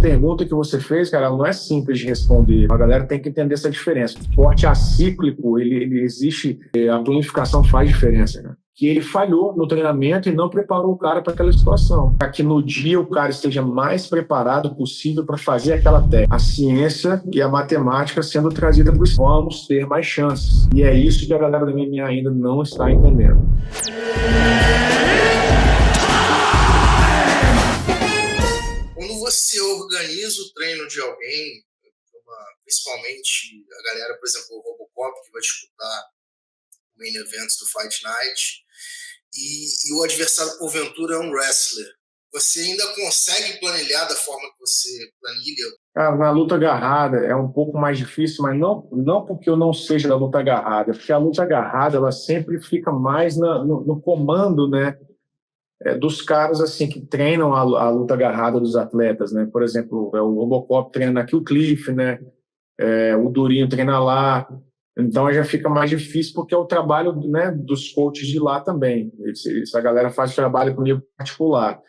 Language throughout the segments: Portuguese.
pergunta que você fez, cara, ela não é simples de responder. A galera tem que entender essa diferença. O esporte acíclico, ele existe, a planificação faz diferença, né? Que ele falhou no treinamento e não preparou o cara para aquela situação. Para que no dia o cara esteja mais preparado possível para fazer aquela técnica. A ciência e a matemática sendo trazida para os vamos ter mais chances. E é isso que a galera da MMA ainda não está entendendo. Quando você organiza o treino de alguém, principalmente a galera, por exemplo, o Robocop, que vai disputar o main event do Fight Night, e o adversário, porventura, é um wrestler, você ainda consegue planilhar da forma que você planilha? Cara, na luta agarrada é um pouco mais difícil, mas não porque eu não seja da luta agarrada, porque a luta agarrada ela sempre fica mais no comando, né, dos caras assim que treinam a luta agarrada dos atletas, né? Por exemplo, o Robocop treina aqui, o Cliff, né? O Durinho treina lá. Então já fica mais difícil porque é o trabalho, né, dos coaches de lá também. Essa galera faz trabalho comigo particular.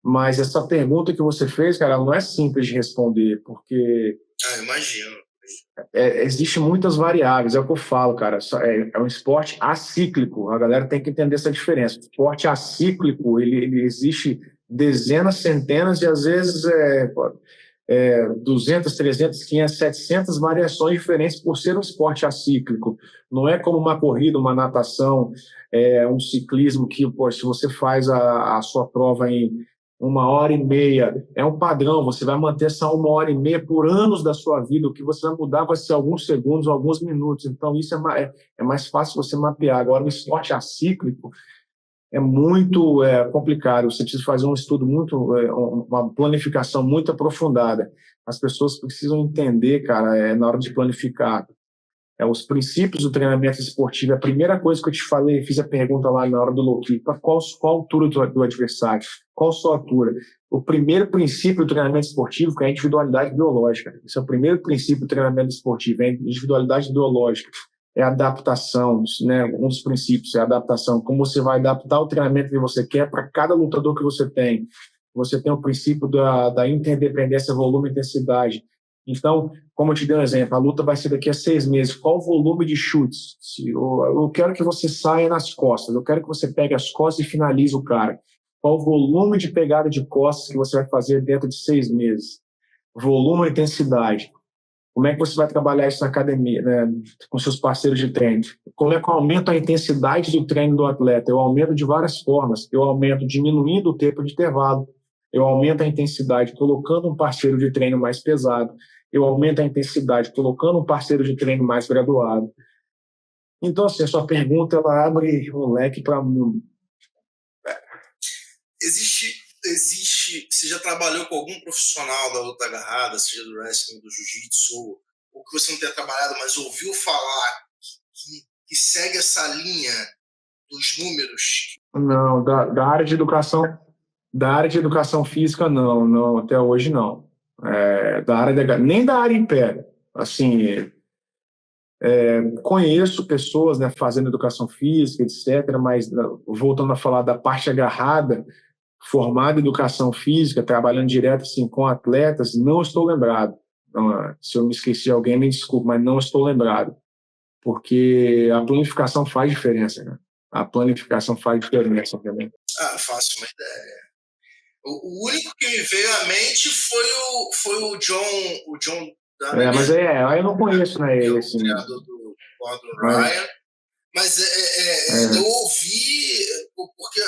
Mas essa pergunta que você fez, cara, ela não é simples de responder, porque imagino. Existem muitas variáveis, é o que eu falo, cara. É um esporte acíclico, a galera tem que entender essa diferença. O esporte acíclico, ele existe dezenas, centenas e às vezes 200, 300, 500, 700 variações diferentes por ser um esporte acíclico. Não é como uma corrida, uma natação, um ciclismo que, se você faz a sua prova em 1h30, é um padrão, você vai manter essa 1h30 por anos da sua vida, o que você vai mudar vai ser alguns segundos, alguns minutos, então isso é mais fácil você mapear. Agora, o esporte acíclico é muito complicado, você precisa fazer um estudo uma planificação muito aprofundada. As pessoas precisam entender, cara, na hora de planificar, os princípios do treinamento esportivo. A primeira coisa que eu te falei, fiz a pergunta lá na hora do low kick, qual a altura do adversário? Qual a sua altura? O primeiro princípio do treinamento esportivo é a individualidade biológica. Esse é o primeiro princípio do treinamento esportivo, é a individualidade biológica. É a adaptação, né? Um dos princípios é a adaptação. Como você vai adaptar o treinamento que você quer para cada lutador que você tem. Você tem o princípio da interdependência, volume e intensidade. Então, como eu te dei um exemplo, a luta vai ser daqui a 6 meses. Qual o volume de chutes? Eu quero que você saia nas costas. Eu quero que você pegue as costas e finalize o cara. Qual o volume de pegada de costas que você vai fazer dentro de 6 meses? Volume e intensidade. Como é que você vai trabalhar isso na academia, né, com seus parceiros de treino? Como é que eu aumento a intensidade do treino do atleta? Eu aumento de várias formas. Eu aumento diminuindo o tempo de intervalo. Eu aumento a intensidade colocando um parceiro de treino mais pesado. Eu aumento a intensidade colocando um parceiro de treino mais graduado. Então, assim, a sua pergunta, ela abre um leque para mundo. Existe, você já trabalhou com algum profissional da luta agarrada, seja do wrestling, do jiu-jitsu, ou que você não tenha trabalhado, mas ouviu falar que segue essa linha dos números? Não, da área de educação, física, não, até hoje não. Nem da área em pé. Assim, conheço pessoas, né, fazendo educação física, etc., mas voltando a falar da parte agarrada, formado em educação física, trabalhando direto assim, com atletas, não estou lembrado. Então, se eu me esqueci de alguém, me desculpe, mas não estou lembrado. Porque a planificação faz diferença, né? A planificação faz diferença, obviamente. Faço uma ideia. O único que me veio à mente foi o John Danaher. Mas eu não conheço, né, ele, assim. O treinador do Gordon Ryan. Mas eu ouvi, porque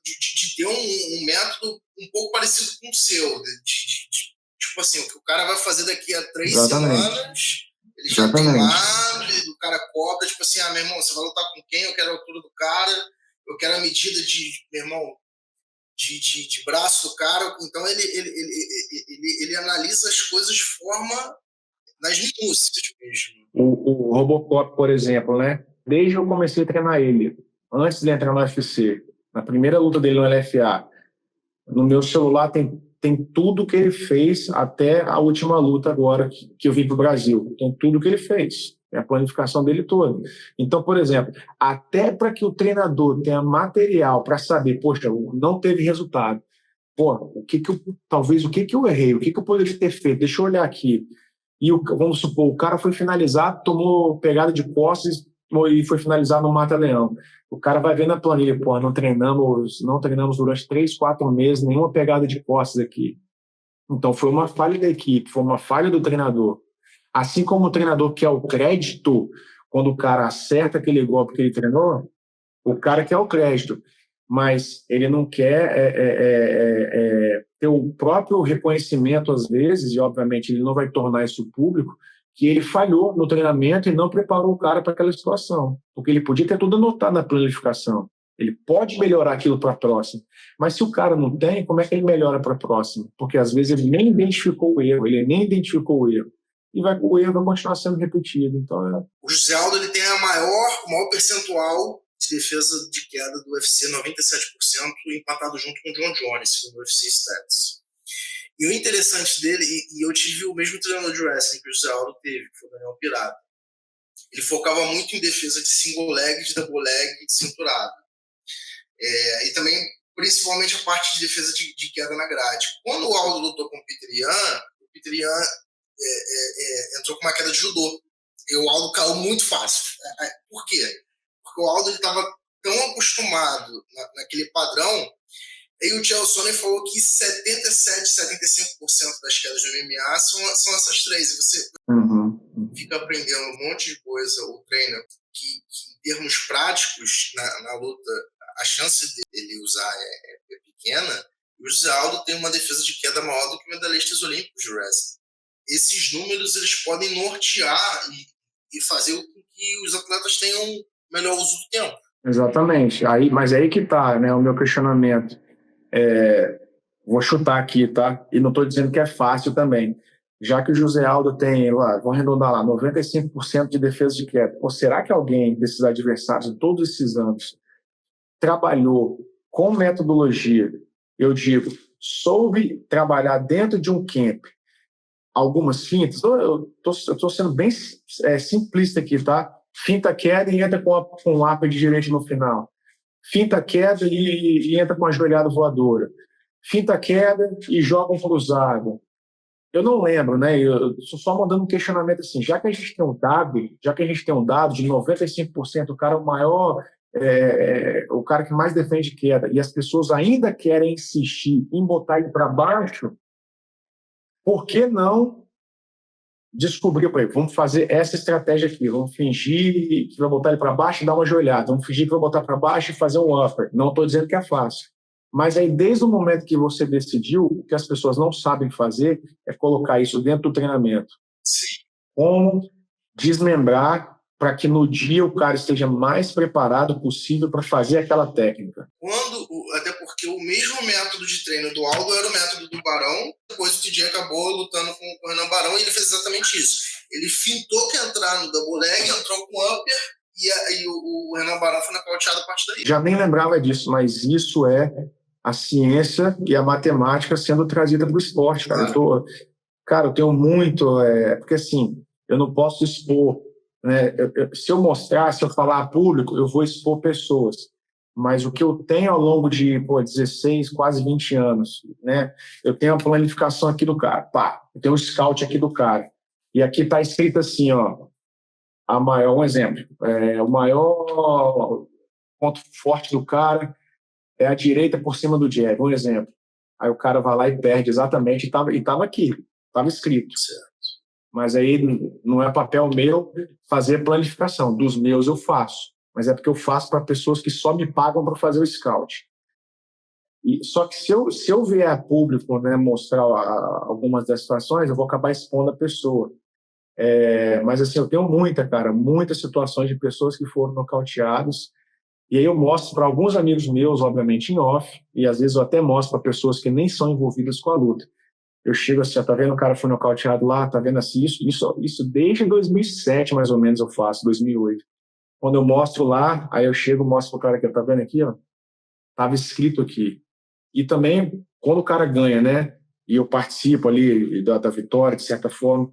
de ter um método um pouco parecido com o seu. Tipo assim, o que o cara vai fazer daqui a 3 semanas, ele já tem lá, o cara cobra, tipo assim, meu irmão, você vai lutar com quem? Eu quero a altura do cara, eu quero a medida meu irmão, de braço do cara. Então ele analisa as coisas de forma nas minúcias mesmo. O Robocop, por exemplo, né? Desde que eu comecei a treinar ele, antes de entrar no UFC, na primeira luta dele no LFA, no meu celular tem tudo que ele fez até a última luta agora que eu vim para o Brasil. Tem tudo que ele fez, a planificação dele toda. Então, por exemplo, até para que o treinador tenha material para saber, poxa, não teve resultado, pô, talvez o que eu errei, o que eu poderia ter feito, deixa eu olhar aqui. E vamos supor, o cara foi finalizar, tomou pegada de costas e foi finalizar no Mata-Leão. O cara vai ver na planilha, pô, não treinamos durante 3, 4 meses, nenhuma pegada de costas aqui. Então foi uma falha da equipe, foi uma falha do treinador. Assim como o treinador quer o crédito quando o cara acerta aquele golpe que ele treinou, o cara quer o crédito, mas ele não quer ter o próprio reconhecimento às vezes, e obviamente ele não vai tornar isso público, que ele falhou no treinamento e não preparou o cara para aquela situação, porque ele podia ter tudo anotado na planificação. Ele pode melhorar aquilo para a próxima, mas se o cara não tem, como é que ele melhora para a próxima? Porque às vezes ele nem identificou o erro, e o erro vai continuar sendo repetido. Então, O José Aldo ele tem o maior percentual de defesa de queda do UFC, 97%, empatado junto com o John Jones, segundo o UFC Stats. E o interessante dele, e eu tive o mesmo treinador de wrestling que o José Aldo teve, que foi o Daniel Pirata. Ele focava muito em defesa de single leg, de double leg e de cinturado. E também, principalmente, a parte de defesa de queda na grade. Quando o Aldo lutou com o Peter Yan entrou com uma queda de judô. E o Aldo caiu muito fácil. Por quê? Porque o Aldo estava tão acostumado naquele padrão. E o Chael Sonnen falou que 77, 75% das quedas do MMA são essas três. E você fica aprendendo um monte de coisa, o treino, que em termos práticos, na luta, a chance dele usar é pequena. E o José Aldo tem uma defesa de queda maior do que medalhistas olímpicos de wrestling. Esses números eles podem nortear e fazer com que os atletas tenham melhor uso do tempo. Exatamente. Mas aí que está, né, o meu questionamento. Vou chutar aqui, tá? E não estou dizendo que é fácil também. Já que o José Aldo tem, vamos arredondar lá, 95% de defesa de queda. Ou será que alguém desses adversários, de todos esses anos, trabalhou com metodologia, eu digo, soube trabalhar dentro de um camp, algumas fintas? Eu estou sendo bem simplista aqui, tá? Finta queda e entra com um upper de direito no final. Finta queda e entra com uma joelhada voadora. Finta queda e joga um cruzado. Eu não lembro, né? Eu estou só mandando um questionamento assim. Já que a gente tem um dado de 95%, o cara é o maior, o cara que mais defende queda, e as pessoas ainda querem insistir em botar ele para baixo, por que não descobrir, vamos fazer essa estratégia aqui, vamos fingir que vai botar ele para baixo e dar uma joelhada, vamos fingir que vai botar para baixo e fazer um upper. Não estou dizendo que é fácil. Mas aí, desde o momento que você decidiu, o que as pessoas não sabem fazer é colocar isso dentro do treinamento. Sim. Como desmembrar para que no dia o cara esteja mais preparado possível para fazer aquela técnica. Até porque o mesmo método de treino do Aldo era o método do Barão, depois o DJ acabou lutando com o Renan Barão e ele fez exatamente isso. Ele fintou que ia entrar no double leg, entrou com upper e o Renan Barão foi nocauteado a partir daí. Já nem lembrava disso, mas isso é a ciência e a matemática sendo trazida para o esporte, cara. Eu tenho muito... porque assim, eu não posso expor, né? Se eu mostrar, se eu falar a público, eu vou expor pessoas. Mas o que eu tenho ao longo de 16, quase 20 anos, né? Eu tenho a planificação aqui do cara, eu tenho o scout aqui do cara. E aqui está escrito assim, ó, um exemplo, o maior ponto forte do cara é a direita por cima do jab, um exemplo. Aí o cara vai lá e perde exatamente, e estava aqui, estava escrito. Certo. Mas aí não é papel meu fazer planificação, dos meus eu faço. Mas é porque eu faço para pessoas que só me pagam para fazer o scout. Só que se eu vier a público, né, mostrar algumas das situações, eu vou acabar expondo a pessoa. Mas assim, eu tenho muitas situações de pessoas que foram nocauteadas, e aí eu mostro para alguns amigos meus, obviamente em off, e às vezes eu até mostro para pessoas que nem são envolvidas com a luta. Eu chego assim, tá vendo, o cara foi nocauteado lá, tá vendo assim, isso desde 2007 mais ou menos eu faço, 2008. Quando eu mostro lá, aí eu chego e mostro pro cara que tá vendo aqui, ó, tava escrito aqui. E também, quando o cara ganha, né, e eu participo ali da vitória, de certa forma,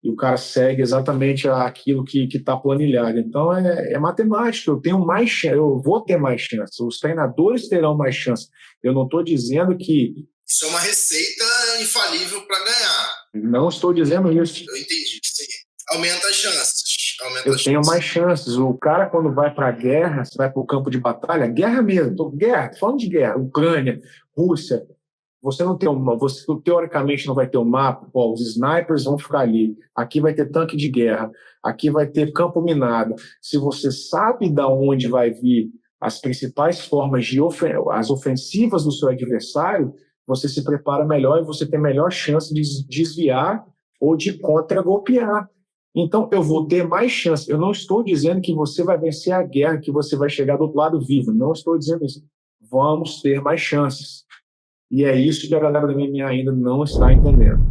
e o cara segue exatamente aquilo que está planilhado. Então, é matemática, eu vou ter mais chance, os treinadores terão mais chance. Eu não estou dizendo que... Isso é uma receita infalível para ganhar. Não estou dizendo isso. Eu entendi. Sim. Aumenta as chances. Eu tenho mais chances. O cara, quando vai para a guerra, você vai para o campo de batalha, guerra mesmo, tô falando de guerra, Ucrânia, Rússia, você não tem você teoricamente não vai ter um mapa, os snipers vão ficar ali, aqui vai ter tanque de guerra, aqui vai ter campo minado. Se você sabe de onde vai vir as principais formas as ofensivas do seu adversário, você se prepara melhor e você tem melhor chance de desviar ou de contra-golpear. Então, eu vou ter mais chance. Eu não estou dizendo que você vai vencer a guerra, que você vai chegar do outro lado vivo. Não estou dizendo isso. Vamos ter mais chances. E é isso que a galera da MMA ainda não está entendendo.